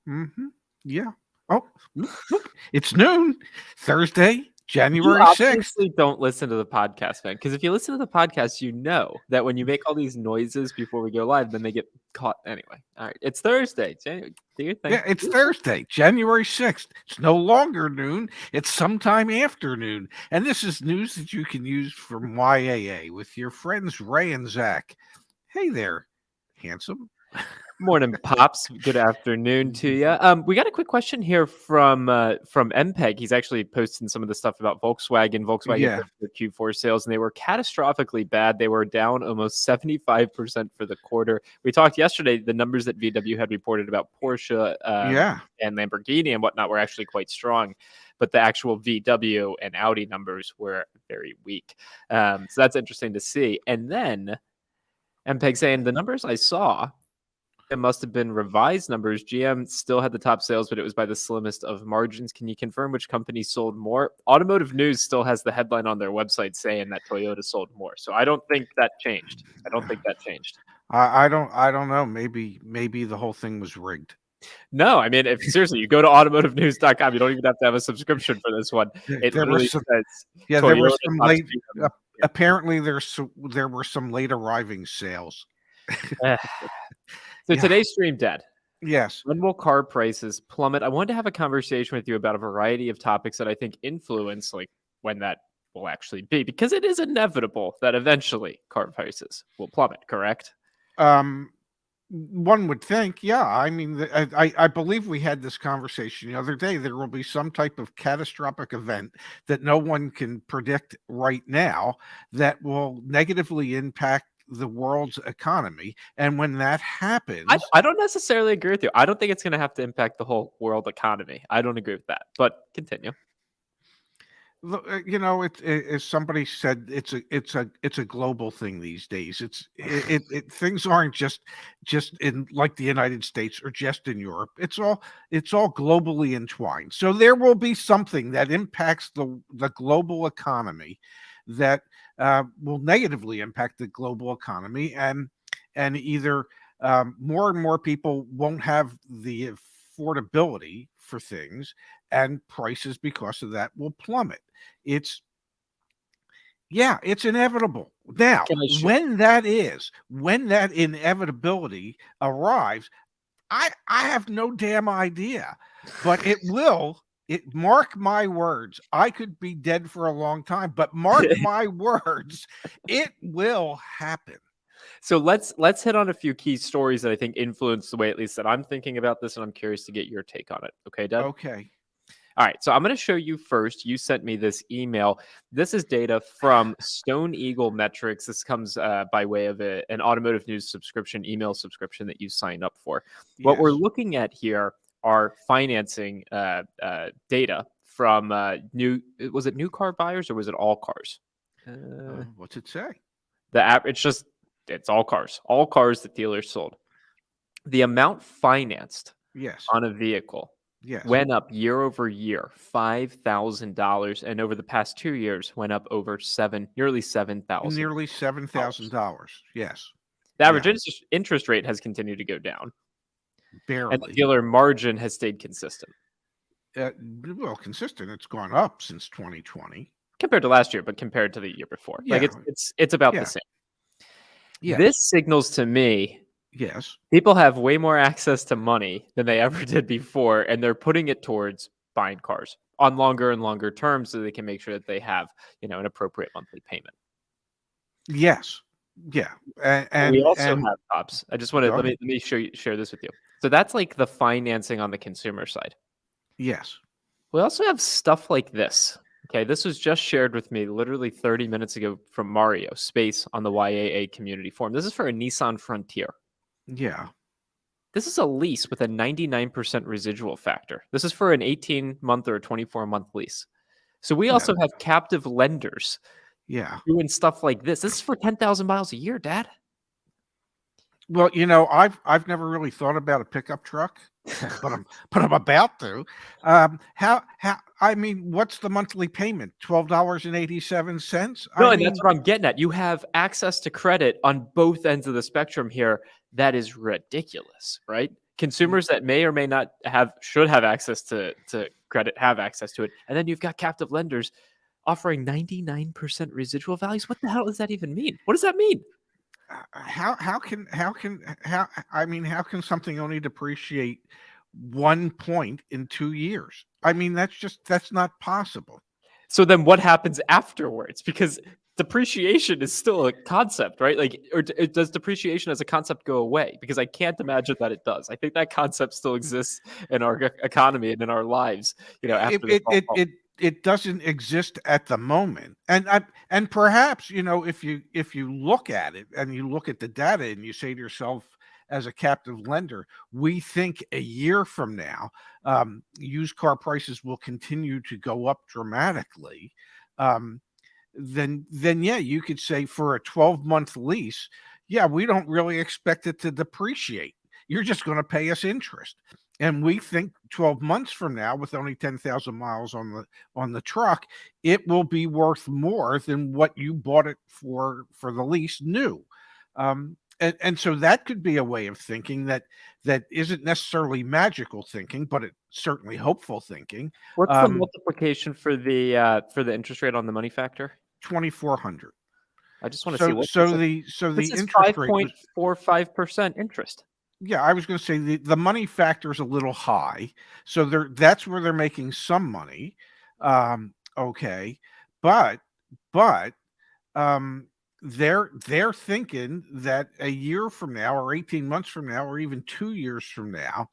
Mm-hmm. Yeah. Oh, look, it's noon, Thursday, You January 6th. obviously don't listen to the podcast, man. Because if you listen to the podcast, you know that when you make all these noises before we go live, then they get caught. Anyway, all right. It's Thursday. January, do your thing. Yeah, it's Thursday, January 6th. It's no longer noon, it's sometime afternoon. And this is news that you can use from YAA with your friends Ray and Zach. Hey there, handsome. Morning, pops. Good afternoon to you. We got a quick question here from MPEG. He's actually posting some of the stuff about Volkswagen. Volkswagen Yeah. their Q4 sales, and they were catastrophically bad. They were down almost 75% for the quarter. We talked yesterday. The numbers that VW had reported about Porsche Yeah. and Lamborghini and whatnot were actually quite strong, but the actual VW and Audi numbers were very weak. So that's interesting to see. And then MPEG saying the numbers I saw, it must have been revised numbers. GM still had the top sales, but it was by the slimmest of margins. Can you confirm which company sold more? Automotive News still has the headline on their website saying that Toyota sold more. So I don't think that changed. I don't know. Maybe the whole thing was rigged. No, I mean, if seriously, you go to automotivenews.com, you don't even have to have a subscription for this one. It There were literally some, says yeah, there were Toyota some tops late. GM. Apparently, there were some late arriving sales. So Yeah. today's stream dead. Yes. When will car prices plummet? I wanted to have a conversation with you about a variety of topics that I think influence like when that will actually be, because it is inevitable that eventually car prices will plummet, correct? One would think, yeah. I mean, I believe we had this conversation the other day. There will be some type of catastrophic event that no one can predict right now that will negatively impact the world's economy. And when that happens, I don't necessarily agree with you. I don't think it's going to have to impact the whole world economy. I don't agree with that, but continue. as somebody said, it's a global thing these days. Things aren't just in like the United States or just in Europe. It's all globally entwined. So there will be something that impacts the global economy that will negatively impact the global economy, and either more and more people won't have the affordability for things, and prices because of that will plummet. It's it's inevitable. Now, when that inevitability arrives, I have no damn idea, but it will. It mark my words. I could be dead for a long time, but mark my words, it will happen. So let's hit on a few key stories that I think influence the way, at least that I'm thinking about this, and I'm curious to get your take on it. Okay, Deb? Okay. All right, so I'm going to show you first. You sent me this email. This is data from Stone Eagle Metrics. This comes by way of an automotive news subscription, email subscription that you sign up for. Yes. What we're looking at here are financing data from was it new car buyers or was it all cars? What's it say? The app, it's all cars that dealers sold. The amount financed on a vehicle went up year over year, $5,000, and over the past 2 years went up over nearly $7,000. Nearly $7,000. Yes. The average interest rate has continued to go down. Barely. And the dealer margin has stayed consistent. Well, consistent. It's gone up since 2020 compared to last year, but compared to the year before, like it's about the same. Yes. This signals to me, yes, people have way more access to money than they ever did before, and they're putting it towards buying cars on longer and longer terms so they can make sure that they have, an appropriate monthly payment. Yes. Yeah. And we also have pops. I just want to let me share this with you. So that's like the financing on the consumer side. Yes. We also have stuff like this. Okay, this was just shared with me literally 30 minutes ago from Mario Space on the YAA community forum. This is for a Nissan Frontier. Yeah. This is a lease with a 99% residual factor. This is for an 18-month or a 24-month lease. So we also have captive lenders doing stuff like this. This is for 10,000 miles a year, Dad. Well, I've never really thought about a pickup truck, but I'm about to. I mean, what's the monthly payment? $12.87. No, and that's what I'm getting at. You have access to credit on both ends of the spectrum here. That is ridiculous, right? Consumers that may or may not should have access to credit have access to it, and then you've got captive lenders offering 99% residual values. What the hell does that even mean? What does that mean? How can something only depreciate 1 point in 2 years? I mean, that's not possible. So then what happens afterwards? Because depreciation is still a concept, right? Like, or does depreciation as a concept go away? Because I can't imagine that it does. I think that concept still exists in our economy and in our lives, It after the it it it it doesn't exist at the moment, and perhaps if you look at it and you look at the data and you say to yourself, as a captive lender, we think a year from now, used car prices will continue to go up dramatically. Um, then yeah, you could say for a 12-month lease, yeah, we don't really expect it to depreciate. You're just going to pay us interest. And we think 12 months from now, with only 10,000 miles on the truck, it will be worth more than what you bought it for the lease new. And so that could be a way of thinking that isn't necessarily magical thinking, but it's certainly hopeful thinking. What's the multiplication for the interest rate on the money factor? 2,400. I just want to see what this The is interest rate was 5.45% interest. yeah, I was going to say the money factor is a little high, so that's where they're making some money. Okay, but but um, they're thinking that a year from now, or 18 months from now, or even 2 years from now,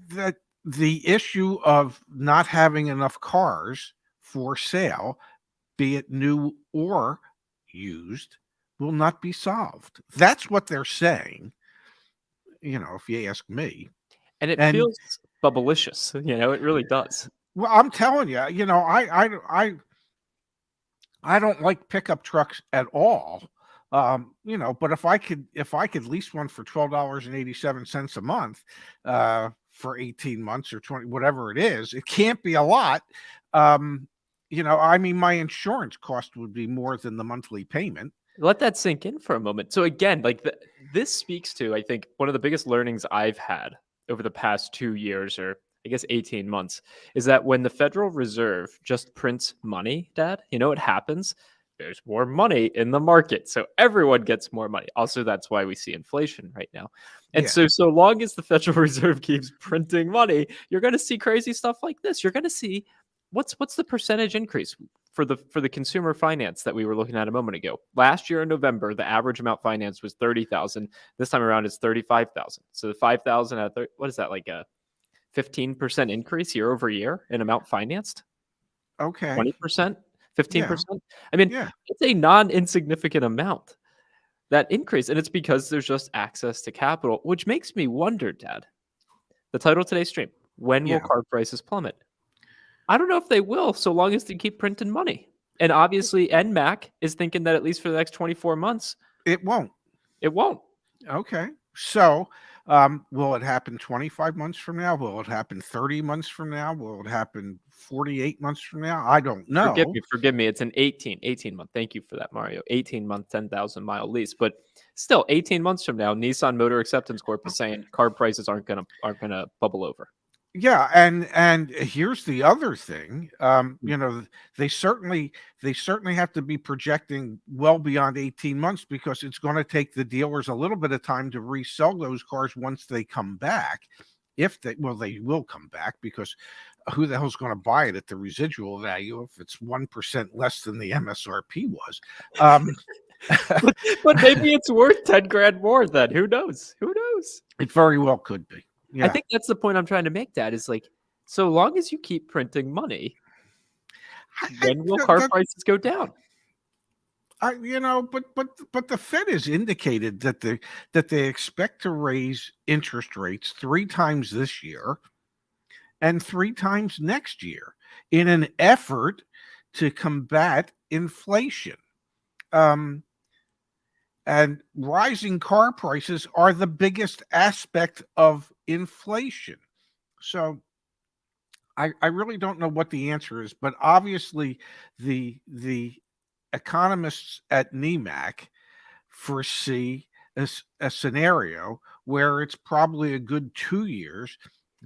that the issue of not having enough cars for sale, be it new or used, will not be solved. That's what they're saying, if you ask me. And it And feels bubblicious, it really does. well, I'm telling you, I don't like pickup trucks at all. But if I could lease one for $12.87 a month, for 18 months or 20, whatever it is, it can't be a lot. I mean, my insurance cost would be more than the monthly payment. Let that sink in for a moment. So again, like this speaks to, I think, one of the biggest learnings I've had over the past 2 years, or I guess 18 months, is that when the Federal Reserve just prints money, Dad, what happens? There's more money in the market. So everyone gets more money. Also, that's why we see inflation right now. And Yeah. so long as the Federal Reserve keeps printing money, you're going to see crazy stuff like this. You're going to see what's the percentage increase for the consumer finance that we were looking at a moment ago. Last year in November, the average amount financed was 30,000. This time around, it's 35,000. So the 5,000 at what is that, like a 15% increase year over year in amount financed? Okay. 20%, 15%. Yeah. I mean, Yeah. it's a non-insignificant amount, that increase, and it's because there's just access to capital, which makes me wonder, Dad. The title of today's stream: When will Yeah. car prices plummet? I don't know if they will, so long as they keep printing money. And obviously, NMAC is thinking that at least for the next 24 months, It won't. it won't. Okay. So, will it happen 25 months from now? Will it happen 30 months from now? Will it happen 48 months from now? I don't know. Forgive me. It's an 18 month. Thank you for that, Mario. 18-month, 10,000-mile lease. But still, 18 months from now, Nissan Motor Acceptance Corp is saying car prices aren't gonna bubble over. Yeah, and here's the other thing. They certainly have to be projecting well beyond 18 months, because it's going to take the dealers a little bit of time to resell those cars once they come back. They will come back, because who the hell's going to buy it at the residual value if it's 1% less than the MSRP was? But maybe it's worth 10 grand more then. Who knows? It very well could be. Yeah. I think that's the point I'm trying to make, Dad, is like, so long as you keep printing money, when will car prices go down? But the Fed has indicated that they expect to raise interest rates 3 times this year and 3 times next year in an effort to combat inflation. And rising car prices are the biggest aspect of inflation. So I really don't know what the answer is, but obviously the economists at NEMAC foresee a scenario where it's probably a good 2 years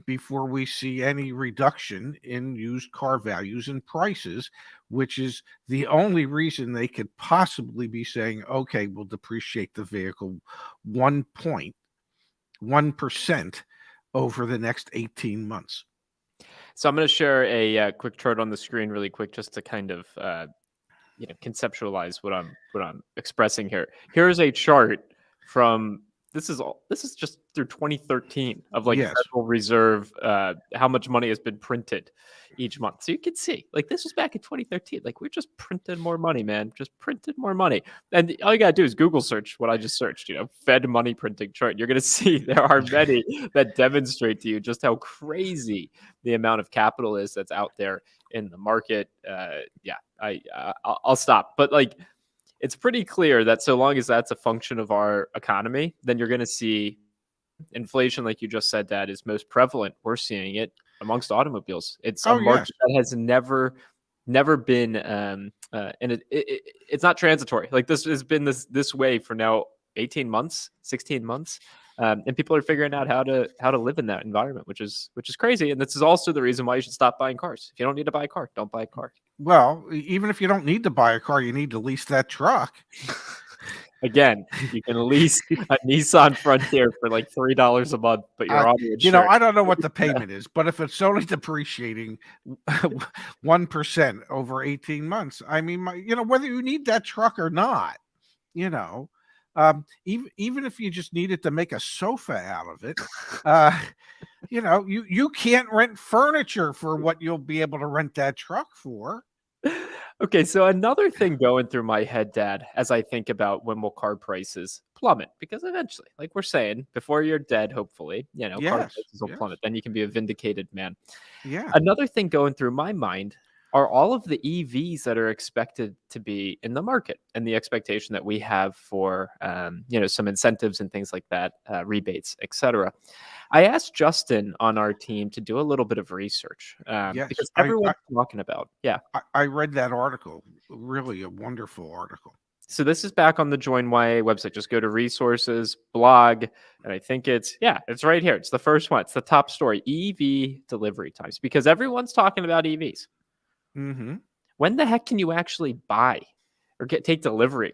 before we see any reduction in used car values and prices, which is the only reason they could possibly be saying, okay, we'll depreciate the vehicle 1.1% over the next 18 months. So I'm going to share a quick chart on the screen really quick just to kind of conceptualize what I'm expressing here. Here's a chart from this is just through 2013 of like Yes. Federal Reserve how much money has been printed each month. So you can see like this was back in 2013. Like we're just printing more money, man. Just printed more money. And all you gotta do is Google search what I just searched, Fed money printing chart. You're gonna see there are many that demonstrate to you just how crazy the amount of capital is that's out there in the market. I'll stop. But like, it's pretty clear that so long as that's a function of our economy, then you're going to see inflation, like you just said, that is most prevalent. We're seeing it amongst automobiles. It's a Oh, yes. market that has never been, and it's not transitory. Like this has been this way for now 18 months, 16 months. And people are figuring out how to live in that environment, which is crazy. And this is also the reason why you should stop buying cars. If you don't need to buy a car, don't buy a car. Well, even if you don't need to buy a car, you need to lease that truck. Again, you can lease a Nissan Frontier for like $3 a month, but you're on the insurance. I don't know what the payment is, but if it's only depreciating 1% over 18 months, I mean, whether you need that truck or not, even if you just needed to make a sofa out of it, you can't rent furniture for what you'll be able to rent that truck for. Okay, so another thing going through my head, Dad, as I think about when will car prices plummet, because eventually, like we're saying, before you're dead, hopefully, car Yes, prices will yes. plummet. Then you can be a vindicated man. Yeah. Another thing going through my mind are all of the EVs that are expected to be in the market and the expectation that we have for, some incentives and things like that, rebates, etc. I asked Justin on our team to do a little bit of research Yes. because everyone's talking about, I read that article. Really a wonderful article. So this is back on the Join YA website. Just go to resources, blog, and I think it's right here. It's the first one. It's the top story, EV delivery times, because everyone's talking about EVs. Mm-hmm. When the heck can you actually buy or take delivery,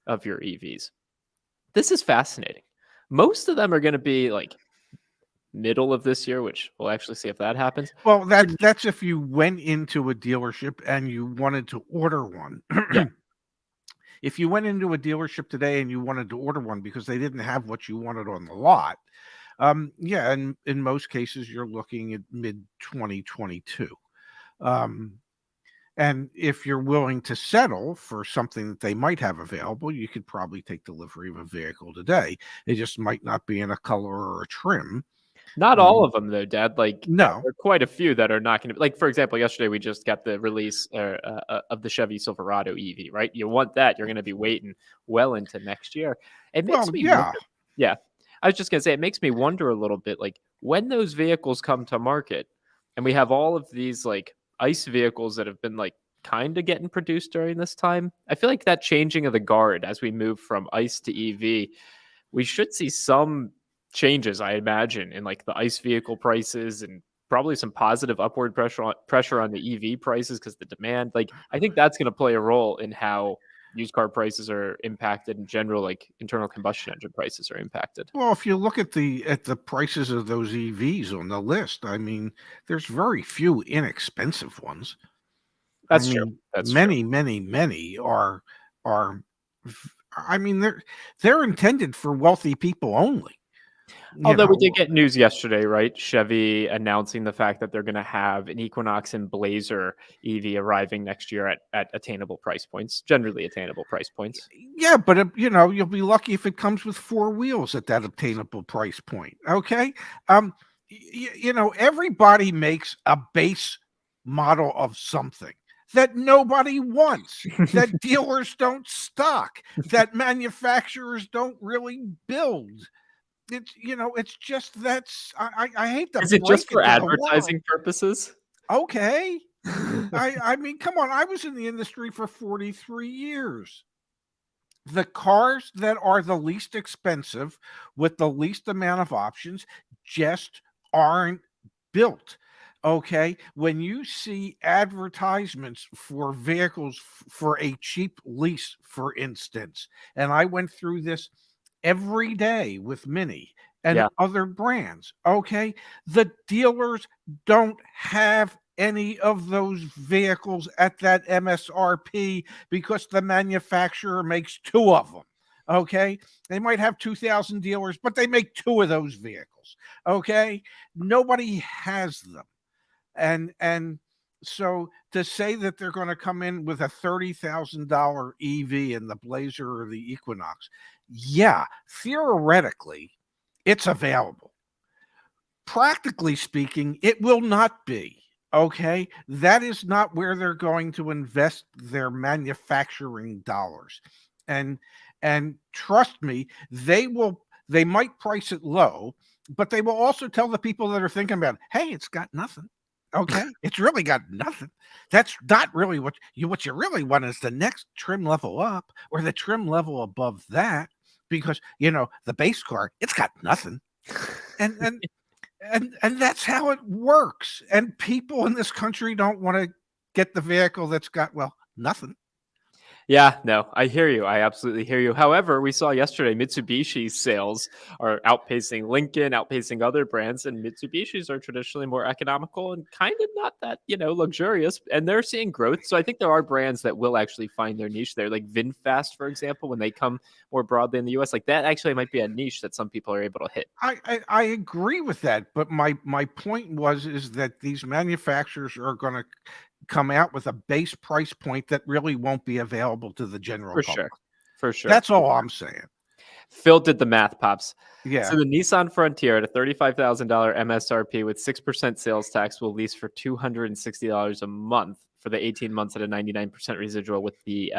of your EVs? This is fascinating. Most of them are going to be like middle of this year, which we'll actually see if that happens. Well, that's if you went into a dealership and you wanted to order one. Yeah. If you went into a dealership today and you wanted to order one because they didn't have what you wanted on the lot, and in most cases you're looking at mid 2022. And if you're willing to settle for something that they might have available, you could probably take delivery of a vehicle today. It just might not be in a color or a trim. Not all of them, though, Dad. Like, No. there are quite a few that are not going to. Like, for example, yesterday we just got the release of the Chevy Silverado EV. Right, you want that? You're going to be waiting well into next year. It makes me wonder. Yeah, I was just going to say it makes me wonder a little bit. Like when those vehicles come to market, and we have all of these like ICE vehicles that have been like kind of getting produced during this time. I feel like that changing of the guard as we move from ICE to EV, we should see some changes, I imagine, in like the ICE vehicle prices and probably some positive upward pressure on the EV prices because the demand. Like, I think that's going to play a role in how used car prices are impacted in general, like internal combustion engine prices are impacted. Well, if you look at the prices of those EVs on the list, I mean, there's very few inexpensive ones. That's true. That's many, many are. I mean, they're intended for wealthy people only. Although we did get news yesterday, right? Chevy announcing the fact that they're going to have an Equinox and Blazer EV arriving next year at attainable price points, generally attainable price points. Yeah, but you'll be lucky if it comes with 4 wheels at that obtainable price point. Okay, everybody makes a base model of something that nobody wants, that dealers don't stock, that manufacturers don't really build. It's just I hate to. Is it just for advertising purposes? Okay, I mean, come on. I was in the industry for 43 years. The cars that are the least expensive with the least amount of options just aren't built. Okay. When you see advertisements for vehicles for a cheap lease, for instance, and I went through this every day with Mini and Yeah. other brands, okay, the dealers don't have any of those vehicles at that MSRP because the manufacturer makes two of them. Okay. They might have 2,000 dealers, but they make two of those vehicles. Okay. Nobody has them. And so to say that they're going to come in with a $30,000 EV in the Blazer or the Equinox, yeah, theoretically, it's available. Practically speaking, it will not be. Okay, that is not where they're going to invest their manufacturing dollars. And and trust me, they might price it low, but they will also tell the people that are thinking about, hey, it's got nothing. Okay, it's really got nothing. That's not really what you really want is the next trim level up or the trim level above that, because the base car, it's got nothing. And and that's how it works. And people in this country don't want to get the vehicle that's got, well, nothing. Yeah, no, I hear you. I absolutely hear you. However, we saw yesterday Mitsubishi's sales are outpacing Lincoln, outpacing other brands, and Mitsubishi's are traditionally more economical and kind of not that, luxurious, and they're seeing growth. So I think there are brands that will actually find their niche there, like VinFast, for example, when they come more broadly in the US, like that actually might be a niche that some people are able to hit. I agree with that, but my point is that these manufacturers are going to come out with a base price point that really won't be available to the general For public. sure. For sure. That's all I'm saying. Phil did the math, Pops. Yeah. So the Nissan Frontier at a $35,000 MSRP with 6% sales tax will lease for $260 a month for the 18 months at a 99% residual with the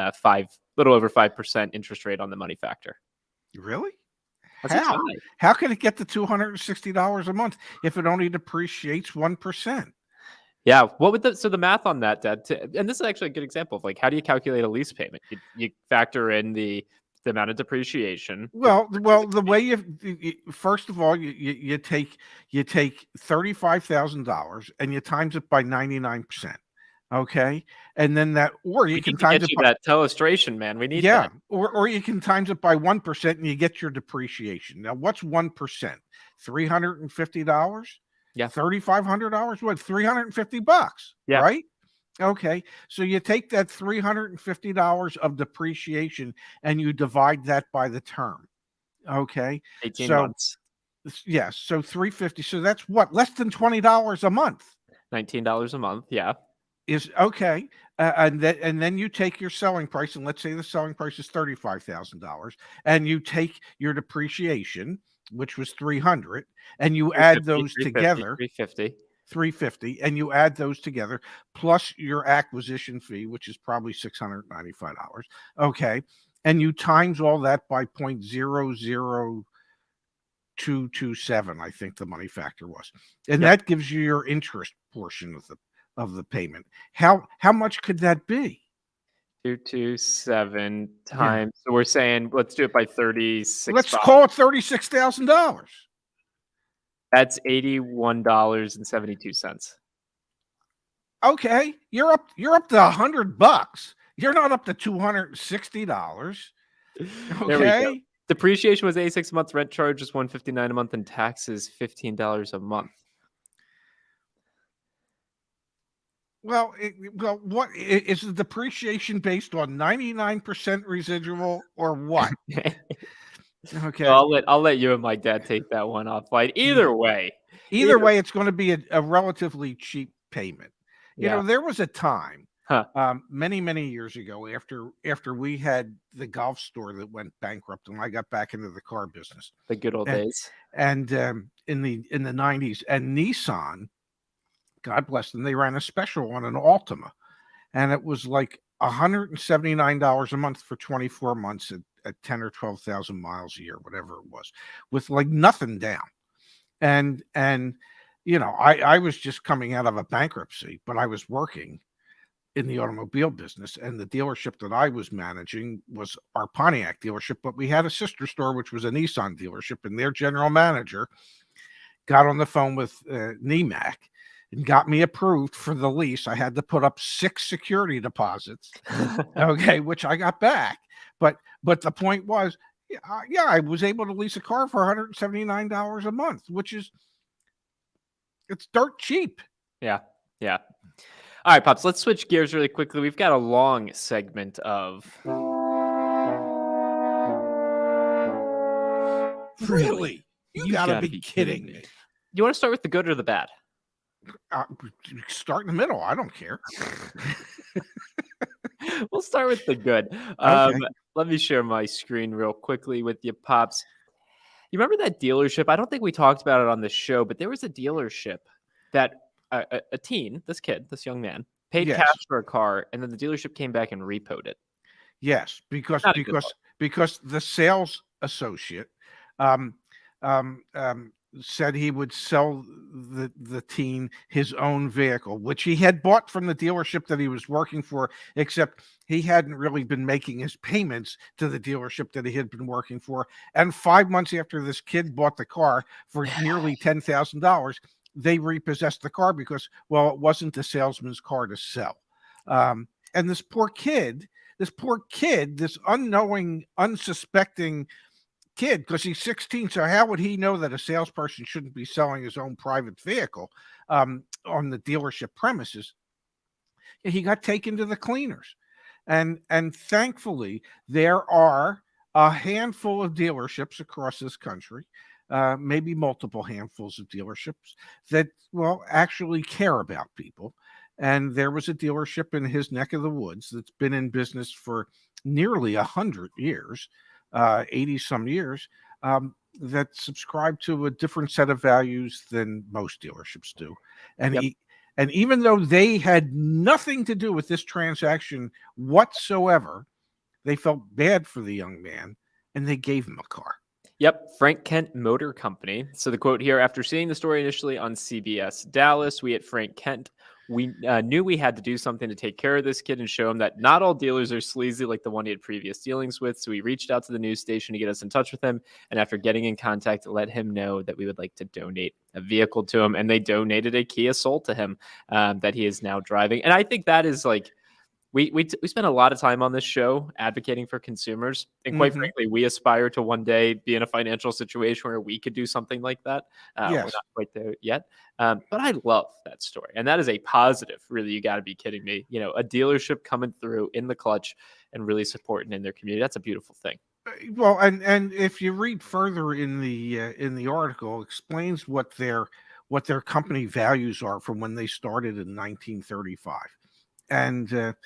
little over 5% interest rate on the money factor. Really? That seems How? high. How can it get to $260 a month if it only depreciates 1%? Yeah. What would the math on that, Dad? And this is actually a good example of like how do you calculate a lease payment? You factor in the amount of depreciation. Well, the way first of all, you take $35,000 and you times it by 99%. Okay, and then or We you need can to times get it you by, that illustration, man. We need yeah, that. or you can times it by 1% and you get your depreciation. Now, what's 1%? $350, Yeah. $3,500. What? $350, Yeah. right? Okay, so you take that $350 of depreciation and you divide that by the term. Okay, 18 so months. yes, so 350. So that's what, less than $20 a month $19 a month. Yeah. is okay. And then you take your selling price, and let's say the selling price is $35,000, and you take your depreciation, which was 300, and you add 350, those 350, together. 350. 350, and you add those together plus your acquisition fee, which is probably $695. Okay, and you times all that by 0.00227, I think the money factor was, and Yep. that gives you your interest portion of the payment. How much could that be? 227 Yeah, times. So we're saying let's do it by 36 let's months. call it $36,000. That's $81.72. Okay, you're up to $100. You're not up to $260. There we go. Okay. Depreciation was 86 a month, rent charge is 159 a month, and taxes $15 a month. Well, what is the depreciation based on 99% residual or what? Okay. I'll let you and my dad take that one offline. Yeah. Either way. Either Either way, it's going to be a relatively cheap payment. yeah. There was a time, Huh. many, many years ago, after we had the golf store that went bankrupt, and I got back into the car business, The good old and, days. in the 90s, and Nissan, God bless them, they ran a special on an Altima, and it was like $179 a month for 24 months at 10 or 12,000 miles a year, whatever it was, with like nothing down. And I was just coming out of a bankruptcy, but I was working. in the automobile business, and the dealership that I was managing was our Pontiac dealership, but we had a sister store, which was a Nissan dealership, and their general manager got on the phone with NEMAC and got me approved for the lease. I had to put up 6 security deposits, okay, which I got back. But the point was, yeah, I was able to lease a car for $179 a month, which is it's dirt cheap. Yeah. Yeah. All right, Pops, let's switch gears really quickly. We've got a long segment of Really? You gotta gotta be kidding me. You want to start with the good or the bad? Uh, Start in the middle. I don't care. We'll start with the good. Okay. Let me share my screen real quickly with you, Pops. You remember that dealership? I don't think we talked about it on the show, but there was a dealership that a teen, this kid, this young man, paid Yes. cash for a car, and then the dealership came back and repoed it. Yes, because Not a good look. because the sales associate um, said he would sell the teen his own vehicle, which he had bought from the dealership that he was working for, except he hadn't really been making his payments to the dealership that he had been working for. And 5 months after this kid bought the car for nearly $10,000, they repossessed the car because, well, it wasn't the salesman's car to sell. And this poor kid, this unknowing, unsuspecting kid, because he's 16, so how would he know that a salesperson shouldn't be selling his own private vehicle on the dealership premises? He got taken to the cleaners, and thankfully there are a handful of dealerships across this country, maybe multiple handfuls of dealerships that actually care about people. And there was a dealership in his neck of the woods that's been in business for nearly 100 years, 80 some years, that subscribed to a different set of values than most dealerships do. And Yep. and even though they had nothing to do with this transaction whatsoever, they felt bad for the young man and they gave him a car. Yep, Frank Kent Motor Company. So the quote here: after seeing the story initially on CBS Dallas, we at Frank Kent, we knew we had to do something to take care of this kid and show him that not all dealers are sleazy like the one he had previous dealings with. So we reached out to the news station to get us in touch with him. And after getting in contact, let him know that we would like to donate a vehicle to him. And they donated a Kia Soul to him that he is now driving. And I think that is like, we spend a lot of time on this show advocating for consumers, and quite frankly, we aspire to one day be in a financial situation where we could do something like that. We're Yes. not quite there yet, but I love that story, and that is a positive. Really, you got to be kidding me! You know, a dealership coming through in the clutch and really supporting in their community—that's a beautiful thing. Well, and if you read further in the article, it explains what their company values are from when they started in 1935, and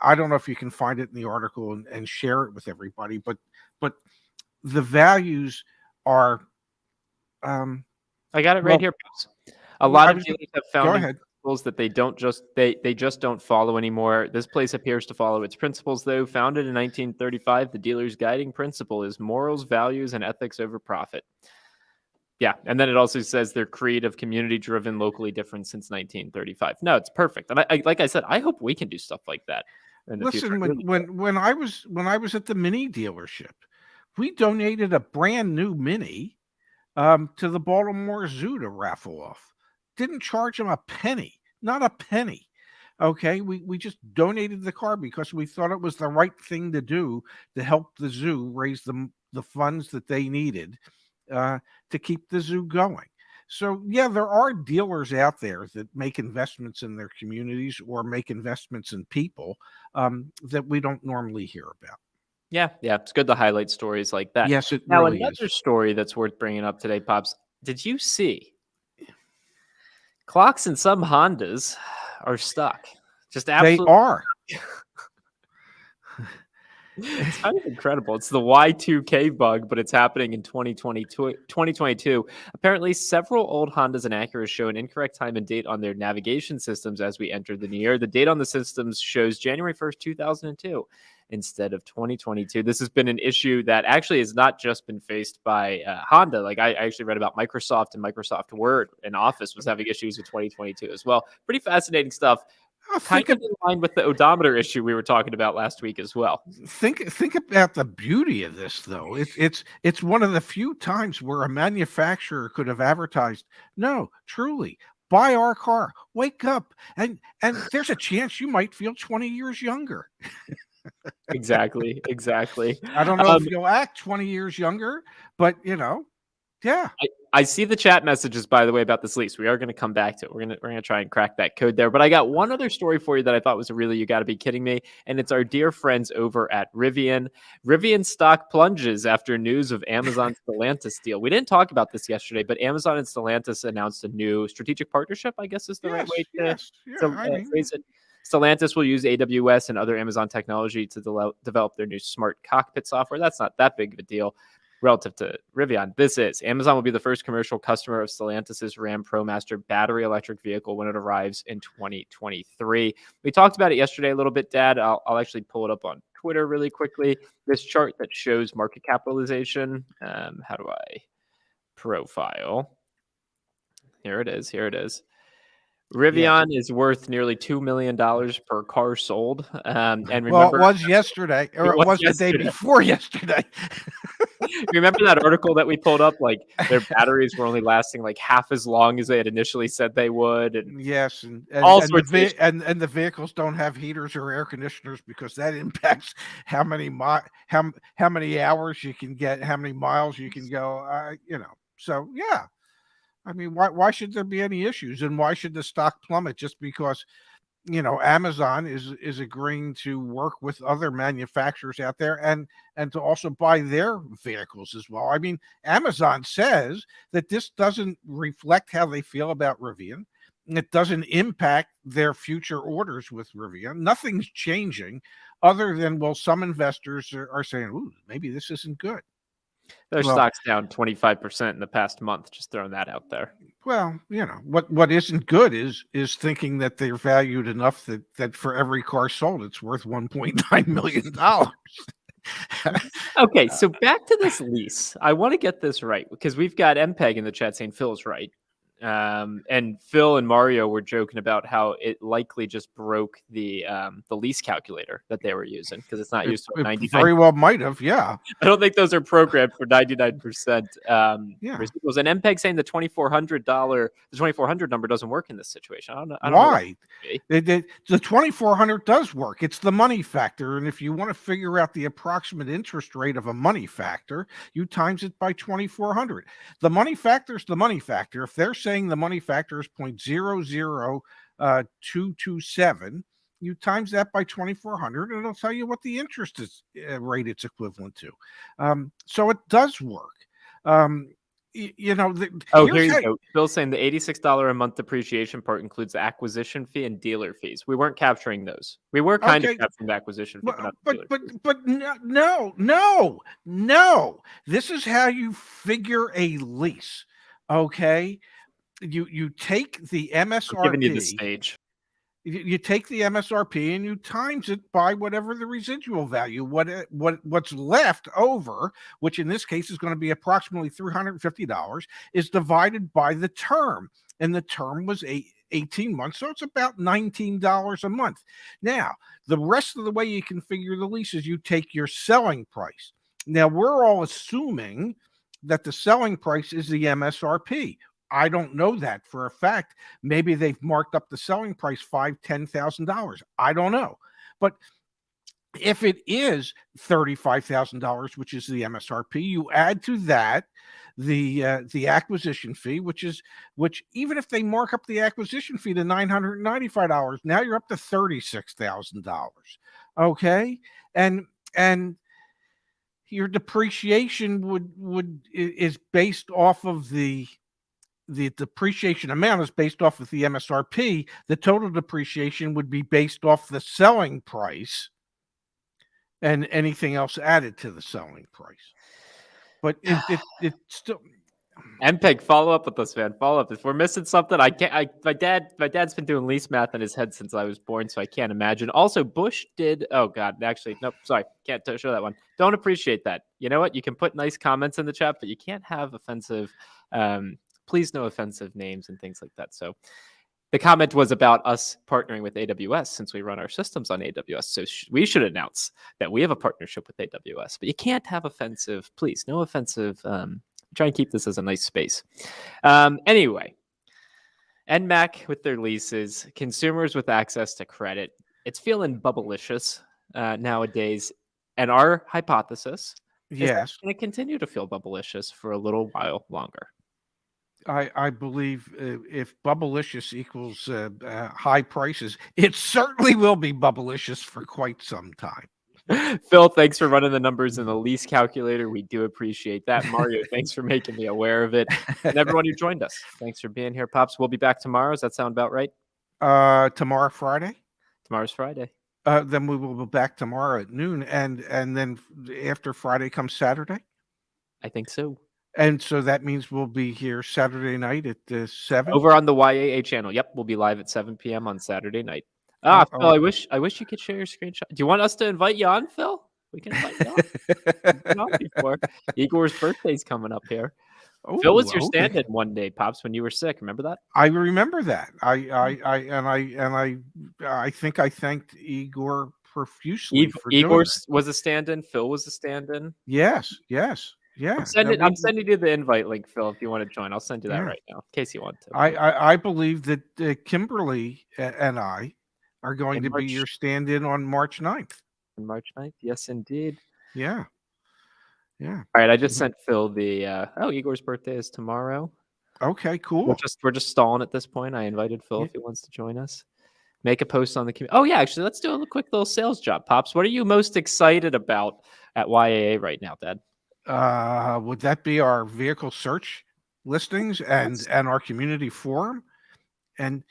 I don't know if you can find it in the article and share it with everybody, but the values are. I got it right Well, here. A lot of go dealers have found ahead. principles that they just don't follow anymore. This place appears to follow its principles, though. Founded in 1935, the dealer's guiding principle is morals, values, and ethics over profit. Yeah, and then it also says they're creative, community-driven, locally different since 1935. No, it's perfect. And I like I said, I hope we can do stuff like that in the future. Listen, when I was at the Mini dealership, we donated a brand new Mini to the Baltimore Zoo to raffle off. Didn't charge them a penny, not a penny. Okay, we just donated the car because we thought it was the right thing to do to help the zoo raise the funds that they needed to keep the zoo going. So yeah, there are dealers out there that make investments in their communities or make investments in people that we don't normally hear about. Yeah, it's good to highlight stories like that. Yes, it Now, really another is. story that's worth bringing up today, Pops. Did you see clocks in some Hondas are stuck? Just They absolutely. are. It's kind of incredible. It's the Y2K bug, but it's happening in 2022. Apparently, several old Hondas and Acuras show an incorrect time and date on their navigation systems as we enter the new year. The date on the systems shows January 1st, 2002 instead of 2022. This has been an issue that actually has not just been faced by Honda. Like I actually read about Microsoft and Microsoft Word and Office was having issues with 2022 as well. Pretty fascinating stuff. Kind of in line with the odometer issue we were talking about last week as well. Think about the beauty of this, though. It's one of the few times where a manufacturer could have advertised, "No, truly, buy our car, wake up, and there's a chance you might feel 20 years younger." Exactly. I don't know if you'll act 20 years younger, but yeah. I see the chat messages, by the way, about this lease. We are going to come back to it. We're gonna try and crack that code there. But I got one other story for you that I thought was really, you got to be kidding me. And it's our dear friends over at Rivian. Rivian stock plunges after news of Amazon's Stellantis deal. We didn't talk about this yesterday, but Amazon and Stellantis announced a new strategic partnership, I guess is the right way to phrase it. Stellantis will use AWS and other Amazon technology to develop their new smart cockpit software. That's not that big of a deal relative to Rivian. This is Amazon will be the first commercial customer of Stellantis's Ram ProMaster battery electric vehicle when it arrives in 2023. We talked about it yesterday a little bit, Dad. I'll actually pull it up on Twitter really quickly. This chart that shows market capitalization. How do I profile? Here it is. Rivian is worth nearly $2 million per car sold. And remember, well, it was yesterday, or it was the day before yesterday. Remember that article that we pulled up? Like their batteries were only lasting like half as long as they had initially said they would. And yes, and the vehicles don't have heaters or air conditioners because that impacts how many hours you can get, how many miles you can go. So yeah. I mean, why should there be any issues, and why should the stock plummet just because Amazon is agreeing to work with other manufacturers out there and to also buy their vehicles as well? I mean, Amazon says that this doesn't reflect how they feel about Rivian. It doesn't impact their future orders with Rivian. Nothing's changing other than, well, some investors are saying, ooh, maybe this isn't good. Their stock's down 25% in the past month. Just throwing that out there. Well, what isn't good is thinking that they're valued enough that for every car sold, it's worth $1.9 million. Okay, so back to this lease. I want to get this right because we've got MPEG in the chat saying Phil's right. And Phil and Mario were joking about how it likely just broke the lease calculator that they were using because it's not used to 99%. Very well might have, yeah. I don't think those are programmed for 99%. Yeah. Was an MPEG saying the $2,400 number doesn't work in this situation? I don't know why. The $2,400 does work. It's the money factor, and if you want to figure out the approximate interest rate of a money factor, you times it by 2,400. The money factor is the money factor. If they're saying the money factor is 0.00227, you times that by 2,400, and it'll tell you what the interest rate it's equivalent to. So it does work. Here you go. Bill's saying the $86 a month depreciation part includes the acquisition fee and dealer fees. We weren't capturing those. We were kind of capturing the acquisition fee, but no. This is how you figure a lease. Okay, you take the MSRP. I'm giving you the stage. You take the MSRP and you times it by whatever the residual value, what's left over, which in this case is going to be approximately $350, is divided by the term, and the term was 18 months, so it's about $19 a month. Now, the rest of the way you can figure the lease is you take your selling price. Now, we're all assuming that the selling price is the MSRP. I don't know that for a fact. Maybe they've marked up the selling price $5,000, $10,000. I don't know. But if it is $35,000, which is the MSRP, you add to that the acquisition fee, which even if they mark up the acquisition fee to $995, now you're up to $36,000. Okay, and your depreciation is based off of the depreciation amount is based off of the MSRP. The total depreciation would be based off the selling price and anything else added to the selling price. But it's still. MPEG, follow up with us, man. Follow up. If we're missing something, my dad's been doing lease math in his head since I was born, so I can't imagine. Also, Bush did. Oh God, actually, nope. Sorry, can't show that one. Don't appreciate that. You know what? You can put nice comments in the chat, but you can't have offensive. Please no offensive names and things like that. So The comment was about us partnering with AWS since we run our systems on AWS. So we should announce that we have a partnership with AWS. But you can't have offensive, please, no offensive. Try and keep this as a nice space. Anyway, NMAC with their leases, consumers with access to credit. It's feeling bubblicious nowadays. And our hypothesis is that it's Yes. going to continue to feel bubblicious for a little while longer. I believe if bubblicious equals high prices, it certainly will be bubblicious for quite some time. Phil, thanks for running the numbers in the lease calculator. We do appreciate that. Mario, thanks for making me aware of it. And everyone who joined us, thanks for being here, Pops. We'll be back tomorrow. Does that sound about right? Tomorrow, Friday. Tomorrow's Friday. Then we will be back tomorrow at noon, and then after Friday comes Saturday. I think so. And so that means we'll be here Saturday night at 7. Over on the YAA channel. Yep, we'll be live at 7 p.m. on Saturday night. Phil, I wish you could share your screenshot. Do you want us to invite you on, Phil? We can invite you on. You've been on before. Igor's birthday's coming up here. Phil was your stand-in one day, Pops, when you were sick. Remember that? I remember that. I think I thanked Igor profusely for Igor doing that. was a stand-in. Phil was a stand-in. Yes. Yeah. I'm sending you the invite link, Phil, if you want to join. I'll send you that right now, in case you want to. I believe that Kimberly and I are going to be your stand-in on March 9th. On March 9th? Yes, indeed. Yeah. Yeah. All right, I just sent Phil the Igor's birthday is tomorrow. Okay, cool. We're just stalling at this point. I invited Phil if he wants to join us. Make a post on the community. Oh yeah, actually, let's do a quick little sales job, Pops. What are you most excited about at YAA right now, Dad? Would that be our vehicle search listings and our community forum and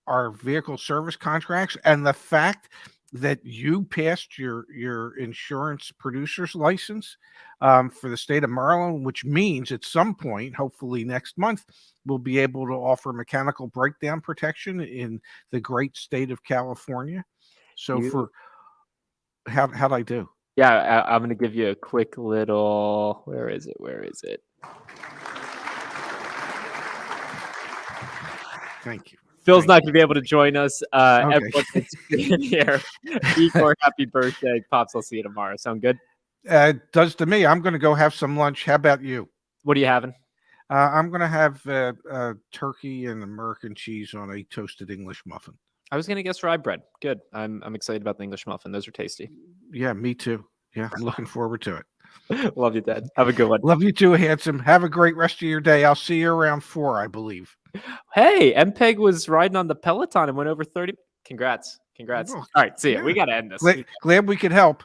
our vehicle service contracts, and the fact that you passed your insurance producer's license for the state of Maryland, which means at some point, hopefully next month, we'll be able to offer mechanical breakdown protection in the great state of California. So how'd I do? Yeah, I'm going to give you a quick little, where is it? Thank you. Phil's not going to be able to join us. Everyone that's being here. Igor, happy birthday. Pops, I'll see you tomorrow. Sound good? It does to me. I'm going to go have some lunch. How about you? What are you having? I'm going to have turkey and American cheese on a toasted English muffin. I was going to guess rye bread. Good. I'm excited about the English muffin. Those are tasty. Yeah, me too. Yeah, I'm looking forward to it. Love you, Dad. Have a good one. Love you too, handsome. Have a great rest of your day. I'll see you around 4, I believe. Hey, MPEG was riding on the Peloton and went over 30. Congrats. All right, see ya. We got to end this. Glad we could help.